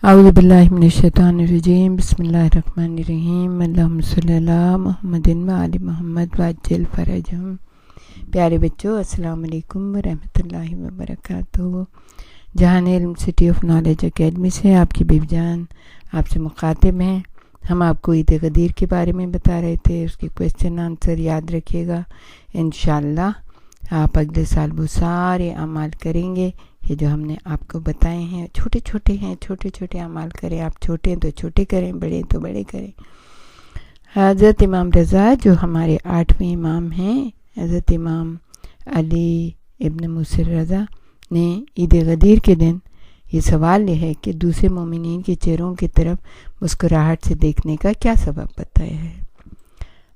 اعوذ باللہ من الشیطان الرجیم بسم اللہ الرحمن الرحیم اللہم صلی اللہ محمد و آل محمد وعجل فرجہم۔ پیارے بچوں، السلام علیکم ورحمۃ اللہ وبرکاتہ۔ جہان علم سٹی آف نالج اکیڈمی سے آپ کی بیبی جان آپ سے مخاطب ہیں۔ ہم آپ کو عید غدیر کے بارے میں بتا رہے تھے، اس کے کویسچن آنسر یاد رکھیے گا۔ انشاءاللہ آپ اگلے سال وہ سارے اعمال کریں گے یہ جو ہم نے آپ کو بتائے ہیں۔ چھوٹے چھوٹے ہیں، چھوٹے چھوٹے اعمال کریں۔ آپ چھوٹے ہیں تو چھوٹے کریں، بڑے ہیں تو بڑے کریں۔ حضرت امام رضا جو ہمارے 8ویں امام ہیں، حضرت امام علی ابن موسی رضا نے عید غدیر کے دن یہ سوال ہے کہ دوسرے مومنین کے چہروں کی طرف مسکراہٹ سے دیکھنے کا کیا سبب بتایا ہے۔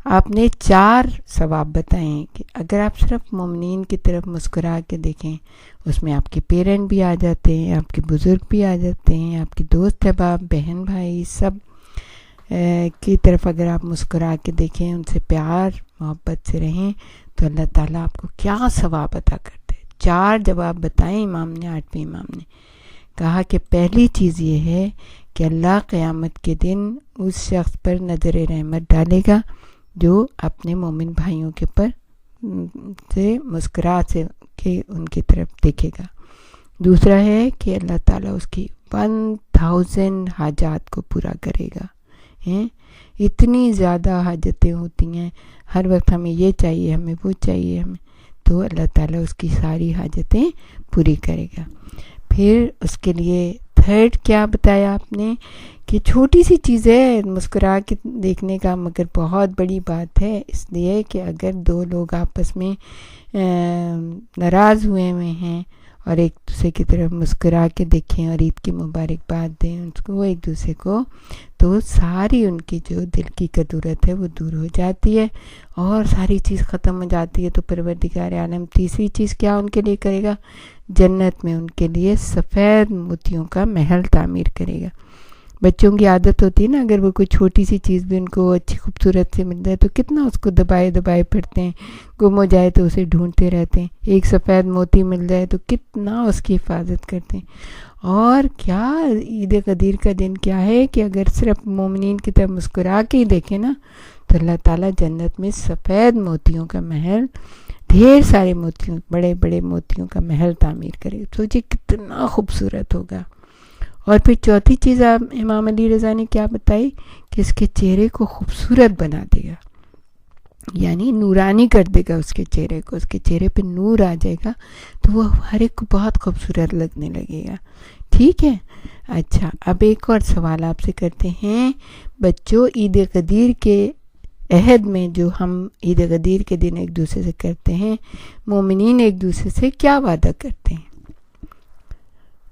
آپ نے 4 ثواب بتائے ہیں کہ اگر آپ صرف مومنین کی طرف مسکرا کے دیکھیں، اس میں آپ کے پیرنٹ بھی آ جاتے ہیں، آپ کے بزرگ بھی آ جاتے ہیں، آپ کے دوست احباب، بہن بھائی سب کی طرف اگر آپ مسکرا کے دیکھیں، ان سے پیار محبت سے رہیں تو اللہ تعالیٰ آپ کو کیا ثواب عطا کرتے ہیں۔ 4 جواب بتائیں امام نے، 8ویں امام نے کہا کہ پہلی چیز یہ ہے کہ اللہ قیامت کے دن اس شخص پر نظر رحمت ڈالے گا جو اپنے مومن بھائیوں کے پر سے مسکرا سے کہ ان کی طرف دیکھے گا۔ دوسرا ہے کہ اللہ تعالیٰ اس کی 1000 حاجات کو پورا کرے گا۔ اتنی زیادہ حاجتیں ہوتی ہیں، ہر وقت ہمیں یہ چاہیے، ہمیں وہ چاہیے، ہمیں تو اللہ تعالیٰ اس کی ساری حاجتیں پوری کرے گا۔ پھر اس کے لیے 3rd کیا بتایا آپ نے کہ چھوٹی سی چیز ہے مسکرا کے دیکھنے کا، مگر بہت بڑی بات ہے، اس لیے کہ اگر 2 لوگ آپس میں ناراض ہوئے ہیں اور ایک دوسرے کی طرف مسکرا کے دیکھیں اور عید کی مبارکباد دیں اس کو ایک دوسرے کو، تو ساری ان کی جو دل کی کدورت ہے وہ دور ہو جاتی ہے اور ساری چیز ختم ہو جاتی ہے۔ تو پروردگار عالم تیسری چیز کیا ان کے لیے کرے گا؟ جنت میں ان کے لیے سفید موتیوں کا محل تعمیر کرے گا۔ بچوں کی عادت ہوتی ہے نا، اگر وہ کوئی چھوٹی سی چیز بھی ان کو اچھی خوبصورت سے مل جائے تو کتنا اس کو دبائے دبائے پھرتے ہیں، گم ہو جائے تو اسے ڈھونڈتے رہتے ہیں، ایک سفید موتی مل جائے تو کتنا اس کی حفاظت کرتے ہیں۔ اور کیا عید غدیر کا دن کیا ہے کہ اگر صرف مومنین کی طرف مسکرا کے ہی دیکھیں نا تو اللہ تعالیٰ جنت میں سفید موتیوں کا محل، ڈھیر سارے موتیوں، بڑے بڑے موتیوں کا محل تعمیر کرے۔ سوچیں کتنا خوبصورت ہوگا۔ اور پھر چوتھی چیز امام علی رضا نے کیا بتائی کہ اس کے چہرے کو خوبصورت بنا دے گا، یعنی نورانی کر دے گا اس کے چہرے کو، اس کے چہرے پہ نور آ جائے گا تو وہ ہر ایک کو بہت خوبصورت لگنے لگے گا۔ ٹھیک ہے، اچھا اب ایک اور سوال آپ سے کرتے ہیں بچوں۔ عید غدیر کے عہد میں جو ہم عید غدیر کے دن ایک دوسرے سے کرتے ہیں، مومنین ایک دوسرے سے کیا وعدہ کرتے ہیں؟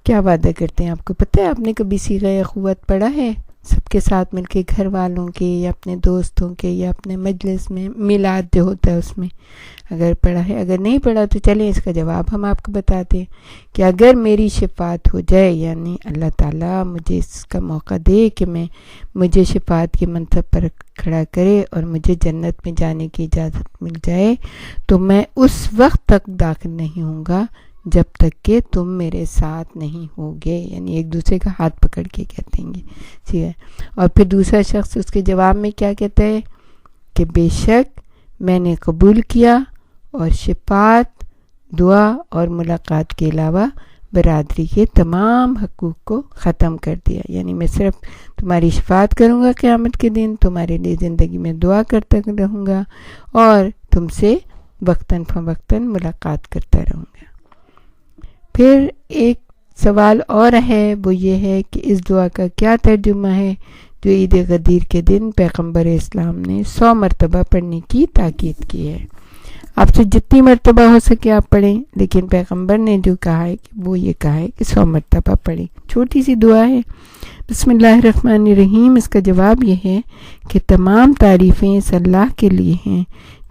کیا وعدہ کرتے ہیں آپ کو پتہ ہے؟ آپ نے کبھی صیغہ اخوت پڑھا ہے؟ سب کے ساتھ مل کے گھر والوں کے یا اپنے دوستوں کے یا اپنے مجلس میں میلاد جو ہوتا ہے اس میں اگر پڑھا ہے، اگر نہیں پڑھا تو چلیں اس کا جواب ہم آپ کو بتاتے ہیں کہ اگر میری شفاعت ہو جائے، یعنی اللہ تعالیٰ مجھے اس کا موقع دے کہ مجھے شفاعت کے منصب پر کھڑا کرے اور مجھے جنت میں جانے کی اجازت مل جائے تو میں اس وقت تک داخل نہیں ہوں گا جب تک کہ تم میرے ساتھ نہیں ہوگے، یعنی ایک دوسرے کا ہاتھ پکڑ کے کہتے ہیں ٹھیک ہے۔ اور پھر دوسرا شخص اس کے جواب میں کیا کہتا ہے کہ بے شک میں نے قبول کیا اور شفاعت، دعا اور ملاقات کے علاوہ برادری کے تمام حقوق کو ختم کر دیا، یعنی میں صرف تمہاری شفاعت کروں گا قیامت کے دن، تمہارے لیے زندگی میں دعا کرتا رہوں گا اور تم سے وقتاً فوقتاً ملاقات کرتا رہوں گا۔ پھر ایک سوال اور ہے، وہ یہ ہے کہ اس دعا کا کیا ترجمہ ہے جو عید غدیر کے دن پیغمبر اسلام نے 100 مرتبہ پڑھنے کی تاکید کی ہے۔ آپ سے جتنی مرتبہ ہو سکے آپ پڑھیں، لیکن پیغمبر نے جو کہا ہے کہ وہ یہ کہا ہے کہ 100 مرتبہ پڑھیں۔ چھوٹی سی دعا ہے، بسم اللہ الرحمن الرحیم۔ اس کا جواب یہ ہے کہ تمام تعریفیں اس اللہ کے لیے ہیں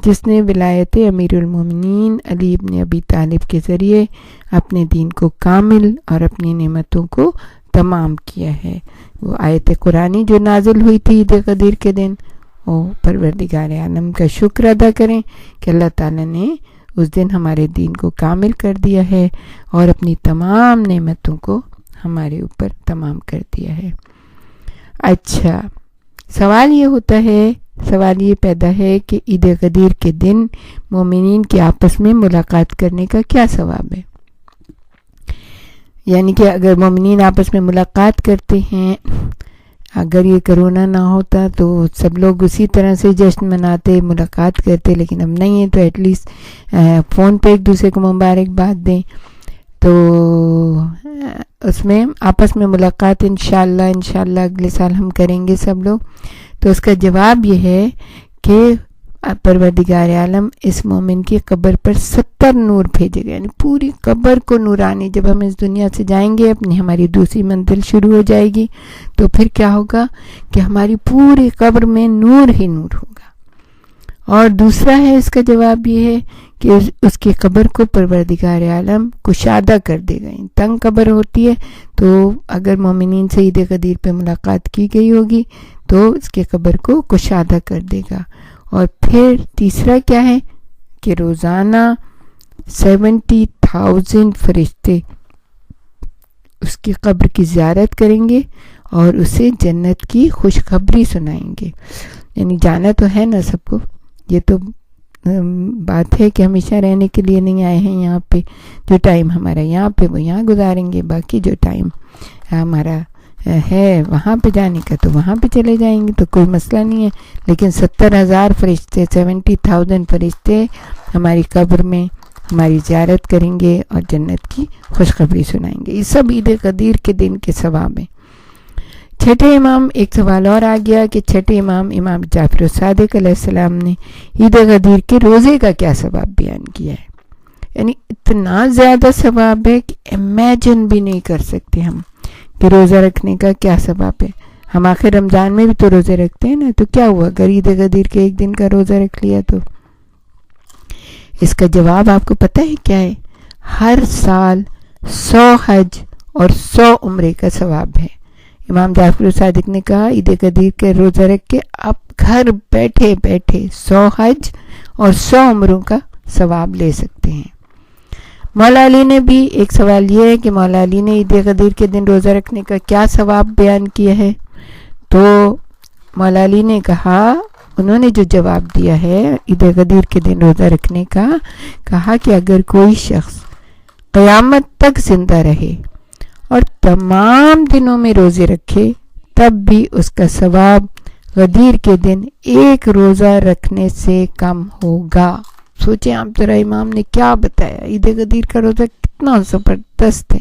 جس نے ولایت امیر المومنین علی ابن ابی طالب کے ذریعے اپنے دین کو کامل اور اپنی نعمتوں کو تمام کیا ہے۔ وہ آیت قرآنی جو نازل ہوئی تھی عید غدیر کے دن، وہ پروردگار عالم کا شکر ادا کریں کہ اللہ تعالیٰ نے اس دن ہمارے دین کو کامل کر دیا ہے اور اپنی تمام نعمتوں کو ہمارے اوپر تمام کر دیا ہے. اچھا، سوال یہ پیدا ہے کہ عید غدیر کے دن مومنین کے آپس میں ملاقات کرنے کا کیا ثواب ہے؟ یعنی کہ اگر مومنین آپس میں ملاقات کرتے ہیں، اگر یہ کرونا نہ ہوتا تو سب لوگ اسی طرح سے جشن مناتے، ملاقات کرتے، لیکن اب نہیں ہے تو ایٹ لیسٹ فون پہ ایک دوسرے کو مبارکباد دیں. تو اس میں آپس میں ملاقات انشاءاللہ اگلے سال ہم کریں گے سب لوگ. تو اس کا جواب یہ ہے کہ پروردگار عالم اس مومن کی قبر پر 70 نور بھیجے گئے، یعنی پوری قبر کو نورانی. جب ہم اس دنیا سے جائیں گے، ہماری دوسری منزل شروع ہو جائے گی، تو پھر کیا ہوگا کہ ہماری پوری قبر میں نور ہی نور ہوگا. اور دوسرا ہے اس کا جواب یہ ہے کہ اس کی قبر کو پروردگار عالم کشادہ کر دے گا. تنگ قبر ہوتی ہے، تو اگر مومنین سے عید غدیر پہ ملاقات کی گئی ہوگی تو اس کی قبر کو کشادہ کر دے گا. اور پھر تیسرا کیا ہے کہ روزانہ 70,000 فرشتے اس کی قبر کی زیارت کریں گے اور اسے جنت کی خوشخبری سنائیں گے. یعنی جانا تو ہے نا سب کو، یہ تو بات ہے کہ ہمیشہ رہنے کے لیے نہیں آئے ہیں یہاں پہ. جو ٹائم ہمارا یہاں پہ وہ یہاں گزاریں گے، باقی جو ٹائم ہمارا ہے وہاں پہ جانے کا تو وہاں پہ چلے جائیں گے، تو کوئی مسئلہ نہیں ہے. لیکن 70,000 فرشتے، 70,000 فرشتے ہماری قبر میں ہماری زیارت کریں گے اور جنت کی خوشخبری سنائیں گے. یہ سب عید غدیر کے دن کے ثواب ہیں. چھٹے امام، ایک سوال اور آ گیا کہ چھٹے امام جعفر الصادق علیہ السلام نے عید غدیر کے روزے کا کیا ثواب بیان کیا ہے. یعنی اتنا زیادہ ثواب ہے کہ امیجن بھی نہیں کر سکتے ہم کہ روزہ رکھنے کا کیا ثواب ہے. ہم آخر رمضان میں بھی تو روزے رکھتے ہیں نا، تو کیا ہوا اگر عید غدیر کے ایک دن کا روزہ رکھ لیا تو؟ اس کا جواب آپ کو پتہ ہے کیا ہے؟ ہر سال 100 حج اور 100 عمرے کا ثواب ہے. امام جعفر الصادق نے کہا عید غدیر کے روزہ رکھ کے آپ گھر بیٹھے 100 حج اور 100 عمروں کا ثواب لے سکتے ہیں. مولا علی نے بھی، ایک سوال یہ ہے کہ مولا علی نے عید غدیر کے دن روزہ رکھنے کا کیا ثواب بیان کیا ہے. تو مولا علی نے کہا، انہوں نے جو جواب دیا ہے عید غدیر کے دن روزہ رکھنے کا، کہا کہ اگر کوئی شخص قیامت تک زندہ رہے اور تمام دنوں میں روزے رکھے، تب بھی اس کا ثواب غدیر کے دن ایک روزہ رکھنے سے کم ہوگا. سوچیں آپ ذرا، امام نے کیا بتایا. عید غدیر کا روزہ کتنا زبردست ہے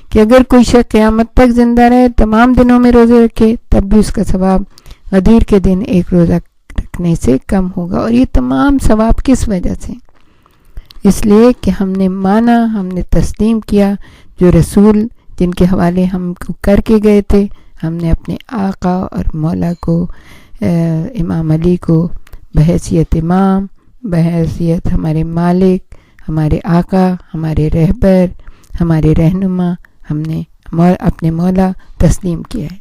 کہ اگر کوئی شخص قیامت تک زندہ رہے، تمام دنوں میں روزے رکھے، تب بھی اس کا ثواب غدیر کے دن ایک روزہ رکھنے سے کم ہوگا. اور یہ تمام ثواب کس وجہ سے؟ اس لیے کہ ہم نے مانا، ہم نے تسلیم کیا جو رسول جن کے حوالے ہم کو کر کے گئے تھے. ہم نے اپنے آقا اور مولا کو، امام علی کو بحیثیت امام، بحیثیت ہمارے مالک، ہمارے آقا، ہمارے رہبر، ہمارے رہنما، ہم نے اپنے مولا تسلیم کیا ہے.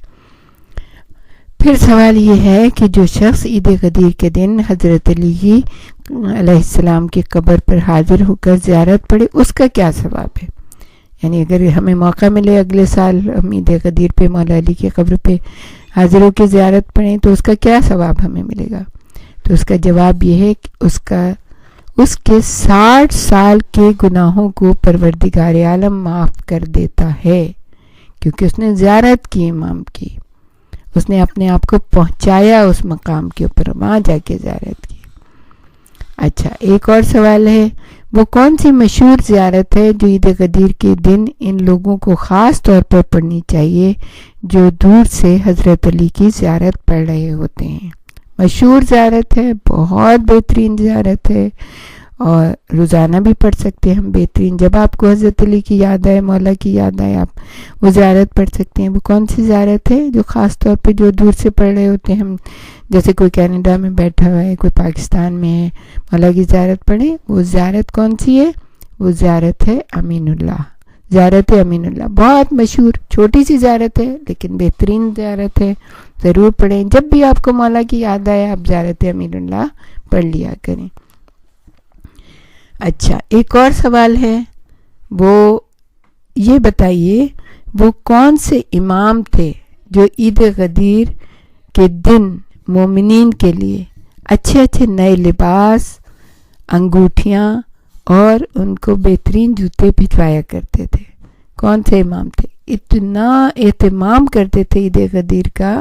پھر سوال یہ ہے کہ جو شخص عید غدیر کے دن حضرت علی علیہ السلام کی قبر پر حاضر ہو کر زیارت پڑھے، اس کا کیا ثواب ہے؟ یعنی اگر ہمیں موقع ملے اگلے سال ہم عید غدیر پہ مولا علی کی قبر پہ حاضر ہو کے زیارت پڑھیں تو اس کا کیا ثواب ہمیں ملے گا؟ تو اس کا جواب یہ ہے کہ اس کے 60 سال کے گناہوں کو پروردگار عالم معاف کر دیتا ہے، کیونکہ اس نے زیارت کی امام کی، اس نے اپنے آپ کو پہنچایا اس مقام کے اوپر، وہاں جا کے زیارت کی. اچھا، ایک اور سوال ہے، وہ کون سی مشہور زیارت ہے جو عید غدیر کے دن ان لوگوں کو خاص طور پر پڑھنی چاہیے جو دور سے حضرت علی کی زیارت پڑھ رہے ہوتے ہیں؟ مشہور زیارت ہے، بہت بہترین زیارت ہے، اور روزانہ بھی پڑھ سکتے ہیں ہم. بہترین جب آپ کو حضرت علی کی یاد آئے، مولا کی یاد آئے، آپ وہ زیارت پڑھ سکتے ہیں. وہ کون سی زیارت ہے جو خاص طور پہ جو دور سے پڑھ رہے ہوتے ہیں؟ ہم جیسے کوئی کینیڈا میں بیٹھا ہوا ہے، کوئی پاکستان میں ہے، مولا کی زیارت پڑھیں. وہ زیارت کون سی ہے؟ وہ زیارت ہے امین اللہ، زیارت امین اللہ. بہت مشہور، چھوٹی سی زیارت ہے لیکن بہترین زیارت ہے، ضرور پڑھیں. جب بھی آپ کو مولا کی یاد آئے آپ زیارت امین اللہ پڑھ لیا کریں. اچھا، ایک اور سوال ہے، وہ یہ بتائیے وہ کون سے امام تھے جو عید غدیر کے دن مومنین کے لیے اچھے اچھے نئے لباس، انگوٹھیاں اور ان کو بہترین جوتے بھجوایا کرتے تھے؟ کون سے امام تھے؟ اتنا اہتمام کرتے تھے عید غدیر کا،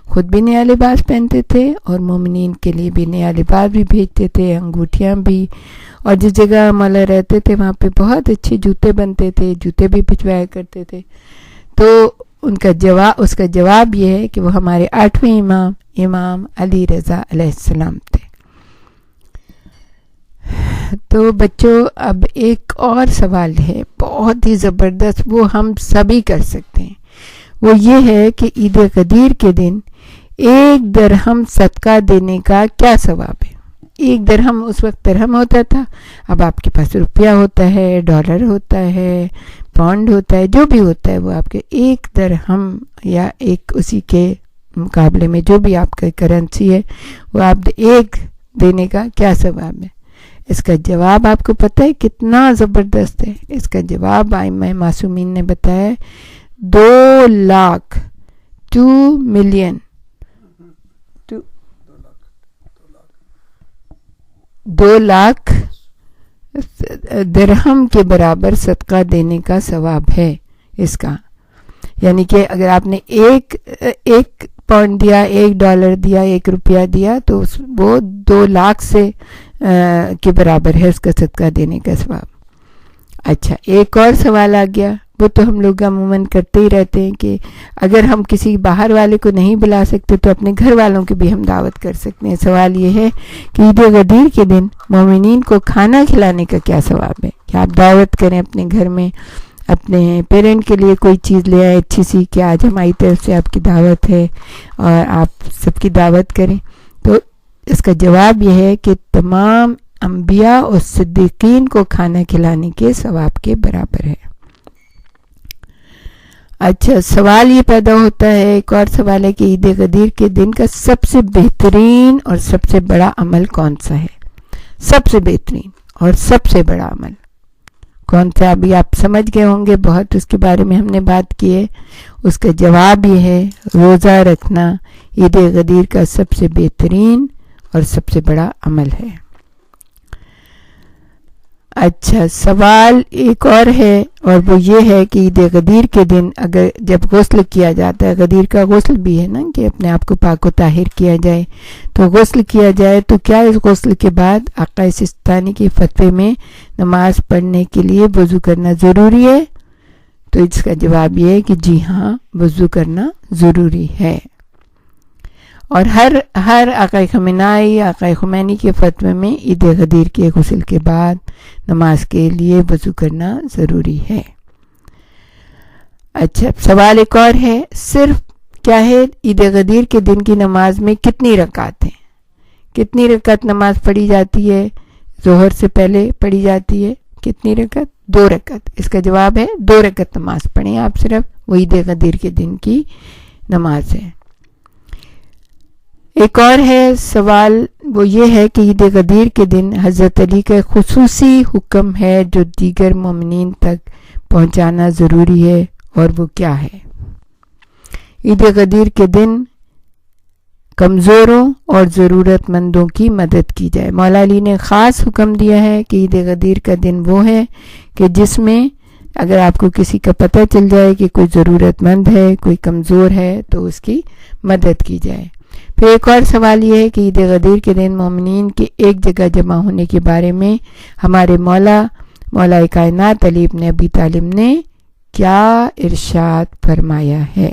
خود بھی نیا لباس پہنتے تھے اور مومنین کے لیے بھی نیا لباس بھی بھیجتے تھے، انگوٹھیاں بھی، اور جس جگہ مولا رہتے تھے وہاں پہ بہت اچھے جوتے بنتے تھے، جوتے بھی بھجوایا کرتے تھے۔ تو اس کا جواب یہ ہے کہ وہ ہمارے 8ویں امام علی رضا علیہ السلام تھے۔ تو بچوں اب ایک اور سوال ہے بہت ہی زبردست، وہ ہم سبھی کر سکتے ہیں، وہ یہ ہے کہ عید غدیر کے دن 1 درہم صدقہ دینے کا کیا ثواب ہے؟ 1 درہم اس وقت درہم ہوتا تھا، اب آپ کے پاس روپیہ ہوتا ہے، ڈالر ہوتا ہے، پاؤنڈ ہوتا ہے، جو بھی ہوتا ہے وہ آپ کے 1 درہم یا ایک اسی کے مقابلے میں جو بھی آپ کا کرنسی ہے وہ آپ 1 دینے کا کیا ثواب ہے؟ اس کا جواب آپ کو پتہ ہے کتنا زبردست ہے؟ اس کا جواب ائمہ معصومین نے بتایا 2 لاکھ 2 ملین 2 لاکھ درہم کے برابر صدقہ دینے کا ثواب ہے اس کا۔ یعنی کہ اگر آپ نے ایک پاؤنڈ دیا، 1 ڈالر دیا، 1 روپیہ دیا تو وہ 2 لاکھ سے کے برابر ہے اس کا صدقہ دینے کا ثواب۔ اچھا، ایک اور سوال آ گیا، وہ تو ہم لوگ عموماً کرتے ہی رہتے ہیں کہ اگر ہم کسی باہر والے کو نہیں بلا سکتے تو اپنے گھر والوں کی بھی ہم دعوت کر سکتے ہیں۔ سوال یہ ہے کہ عید غدیر کے دن مومنین کو کھانا کھلانے کا کیا ثواب ہے؟ کہ آپ دعوت کریں اپنے گھر میں، اپنے پیرنٹ کے لیے کوئی چیز لے آئے اچھی سی کہ آج ہماری طرف سے آپ کی دعوت ہے اور آپ سب کی دعوت کریں۔ تو اس کا جواب یہ ہے کہ تمام انبیاء اور صدیقین کو کھانا کھلانے کے ثواب کے برابر ہے۔ اچھا، سوال یہ پیدا ہوتا ہے، ایک اور سوال ہے کہ عید غدیر کے دن کا سب سے بہترین اور سب سے بڑا عمل کون سا ہے؟ سب سے بہترین اور سب سے بڑا عمل کون سا؟ ابھی آپ سمجھ گئے ہوں گے، بہت اس کے بارے میں ہم نے بات کی ہے۔ اس کا جواب یہ ہے روزہ رکھنا عید غدیر کا سب سے بہترین اور سب سے بڑا عمل ہے۔ اچھا، سوال ایک اور ہے اور وہ یہ ہے کہ عید غدیر کے دن اگر جب غسل کیا جاتا ہے، غدیر کا غسل بھی ہے نا کہ اپنے آپ کو پاک و طاہر کیا جائے، تو غسل کیا جائے تو کیا اس غسل کے بعد آقا سستانی کے فتوے میں نماز پڑھنے کے لیے وضو کرنا ضروری ہے؟ تو اس کا جواب یہ ہے کہ جی ہاں، وضو کرنا ضروری ہے، اور ہر آقا خمینی کے فتوے میں عید غدیر کے غسل کے بعد نماز کے لیے وضو کرنا ضروری ہے۔ اچھا، سوال ایک اور ہے، صرف کیا ہے عید غدیر کے دن کی نماز میں کتنی رکعت ہیں؟ کتنی رکعت نماز پڑھی جاتی ہے؟ ظہر سے پہلے پڑھی جاتی ہے کتنی رکعت؟ 2 رکعت۔ اس کا جواب ہے 2 رکعت نماز پڑھیں آپ صرف، وہ عید غدیر کے دن کی نماز ہے۔ ایک اور ہے سوال، وہ یہ ہے کہ عید غدیر کے دن حضرت علی کا خصوصی حکم ہے جو دیگر مومنین تک پہنچانا ضروری ہے، اور وہ کیا ہے؟ عید غدیر کے دن کمزوروں اور ضرورت مندوں کی مدد کی جائے۔ مولا علی نے خاص حکم دیا ہے کہ عید غدیر کا دن وہ ہے کہ جس میں اگر آپ کو کسی کا پتہ چل جائے کہ کوئی ضرورت مند ہے، کوئی کمزور ہے، تو اس کی مدد کی جائے۔ پھر ایک اور سوال یہ ہے کہ عید غدیر کے دن مومنین کے ایک جگہ جمع ہونے کے بارے میں ہمارے مولا کائنات علی ابن ابی طالب نے کیا ارشاد فرمایا ہے؟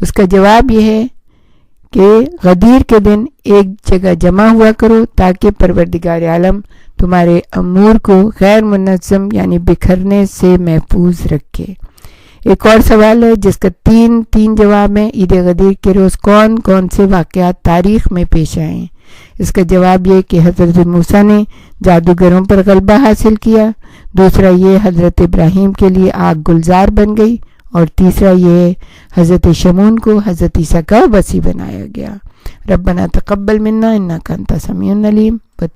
اس کا جواب یہ ہے کہ غدیر کے دن ایک جگہ جمع ہوا کرو تاکہ پروردگار عالم تمہارے امور کو غیر منظم یعنی بکھرنے سے محفوظ رکھے۔ ایک اور سوال ہے جس کا تین جواب ہیں، عید غدیر کے روز کون کون سے واقعات تاریخ میں پیش آئے ہیں؟ اس کا جواب یہ کہ حضرت موسیٰ نے جادوگروں پر غلبہ حاصل کیا، دوسرا یہ حضرت ابراہیم کے لیے آگ گلزار بن گئی، اور تیسرا یہ حضرت شمعون کو حضرت عیسیٰ کا وصی بنایا گیا۔ ربنا تقبل منا انک انت السمیع العلیم۔